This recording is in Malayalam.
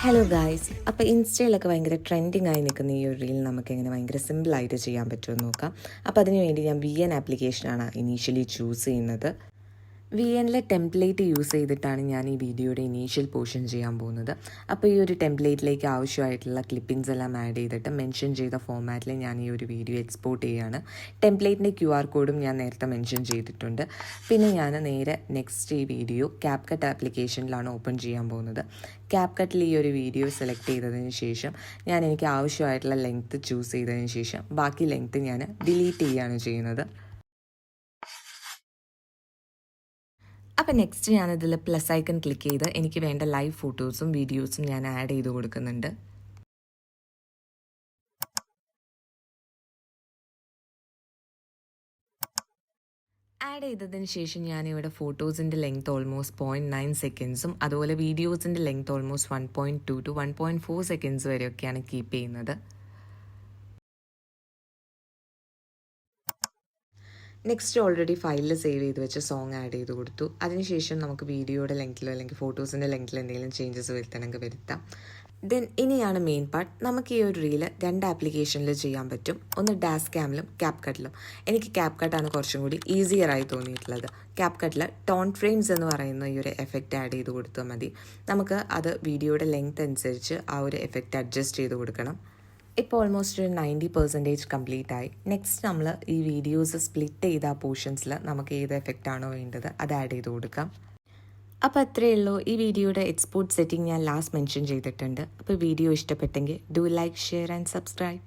ഹലോ ഗായ്സ്, അപ്പോൾ ഇൻസ്റ്റയിലൊക്കെ ഭയങ്കര ട്രെൻഡിങ് ആയി നിൽക്കുന്ന ഈ ഒരു റീൽ നമുക്ക് എങ്ങനെ ഭയങ്കര സിമ്പിളായിട്ട് ചെയ്യാൻ പറ്റുമെന്ന് നോക്കാം. അപ്പോൾ അതിന് വേണ്ടി ഞാൻ VN ആപ്ലിക്കേഷനാണ് ഇനീഷ്യലി ചൂസ് ചെയ്യുന്നത്. VNലെ ടെംപ്ലേറ്റ് യൂസ് ചെയ്തിട്ടാണ് ഞാൻ ഈ വീഡിയോയുടെ ഇനീഷ്യൽ പോർഷൻ ചെയ്യാൻ പോകുന്നത്. അപ്പോൾ ഈ ഒരു ടെംപ്ലേറ്റിലേക്ക് ആവശ്യമായിട്ടുള്ള ക്ലിപ്പിംഗ്സ് എല്ലാം ആഡ് ചെയ്തിട്ട് മെൻഷൻ ചെയ്ത ഫോമാറ്റിൽ ഞാൻ ഈ ഒരു വീഡിയോ എക്സ്പോർട്ട് ചെയ്യുകയാണ്. ടെംപ്ലേറ്റിൻ്റെ QR കോഡും ഞാൻ നേരത്തെ മെൻഷൻ ചെയ്തിട്ടുണ്ട്. പിന്നെ ഞാൻ നേരെ നെക്സ്റ്റ് ഈ വീഡിയോ CapCut ആപ്ലിക്കേഷനിലാണ് ഓപ്പൺ ചെയ്യാൻ പോകുന്നത്. CapCutൽ ഈ ഒരു വീഡിയോ സെലക്ട് ചെയ്തതിന് ശേഷം ഞാൻ എനിക്ക് ആവശ്യമായിട്ടുള്ള ലെങ്ത്ത് ചൂസ് ചെയ്തതിന് ശേഷം ബാക്കി ലെങ്ത്ത് ഞാൻ ഡിലീറ്റ് ചെയ്യുകയാണ് ചെയ്യുന്നത്. അപ്പോൾ നെക്സ്റ്റ് ഞാനിതിൽ പ്ലസ് ഐക്കൺ ക്ലിക്ക് ചെയ്ത് എനിക്ക് വേണ്ട ലൈവ് ഫോട്ടോസും വീഡിയോസും ഞാൻ ആഡ് ചെയ്ത് കൊടുക്കുന്നുണ്ട്. ആഡ് ചെയ്തതിന് ശേഷം ഞാനിവിടെ ഫോട്ടോസിൻ്റെ ലെങ്ത് ഓൾമോസ്റ്റ് 0.9 സെക്കൻഡ്സും അതുപോലെ വീഡിയോസിൻ്റെ ലെങ്ത് ഓൾമോസ്റ്റ് 1.2 to 1.4 സെക്കൻഡ്സ് വരെയൊക്കെയാണ് കീപ്പ് ചെയ്യുന്നത്. നെക്സ്റ്റ് ഓൾറെഡി ഫയലിൽ സേവ് ചെയ്ത് വെച്ച സോങ് ആഡ് ചെയ്ത് കൊടുത്തു. അതിനുശേഷം നമുക്ക് വീഡിയോയുടെ ലെങ്ത്തിലോ അല്ലെങ്കിൽ ഫോട്ടോസിൻ്റെ ലെങ്ത്തിലോ എന്തെങ്കിലും ചേഞ്ചസ് വരുത്തണമെങ്കിൽ വരുത്താം. ദെൻ ഇനിയാണ് മെയിൻ പാർട്ട്. നമുക്ക് ഈ ഒരു റീല് 2 ആപ്ലിക്കേഷനിൽ ചെയ്യാൻ പറ്റും. ഒന്ന് ഡാഷ് ക്യാമിലും CapCutലും. എനിക്ക് CapCutആണ് കുറച്ചും കൂടി ഈസിയറായി തോന്നിയിട്ടുള്ളത്. CapCutൽ ടോൺ ഫ്രെയിംസ് എന്ന് പറയുന്ന ഈ ഒരു എഫക്റ്റ് ആഡ് ചെയ്ത് കൊടുത്താൽ മതി. നമുക്ക് അത് വീഡിയോയുടെ ലെങ്ത് അനുസരിച്ച് ആ ഒരു എഫക്റ്റ് അഡ്ജസ്റ്റ് ചെയ്ത് കൊടുക്കണം. ഇപ്പോൾ ഓൾമോസ്റ്റ് ഒരു 90% കംപ്ലീറ്റ് ആയി. നെക്സ്റ്റ് നമ്മൾ ഈ വീഡിയോസ് സ്പ്ലിറ്റ് ചെയ്ത ആ പോർഷൻസിൽ നമുക്ക് ഏത് എഫക്റ്റാണോ വേണ്ടത് അത് ആഡ് ചെയ്ത് കൊടുക്കാം. അപ്പോൾ അത്രയേ ഉള്ളൂ. ഈ വീഡിയോയുടെ എക്സ്പോർട്ട് സെറ്റിംഗ് ഞാൻ ലാസ്റ്റ് മെൻഷൻ ചെയ്തിട്ടുണ്ട്. അപ്പോൾ വീഡിയോ ഇഷ്ടപ്പെട്ടെങ്കിൽ do like, share and subscribe.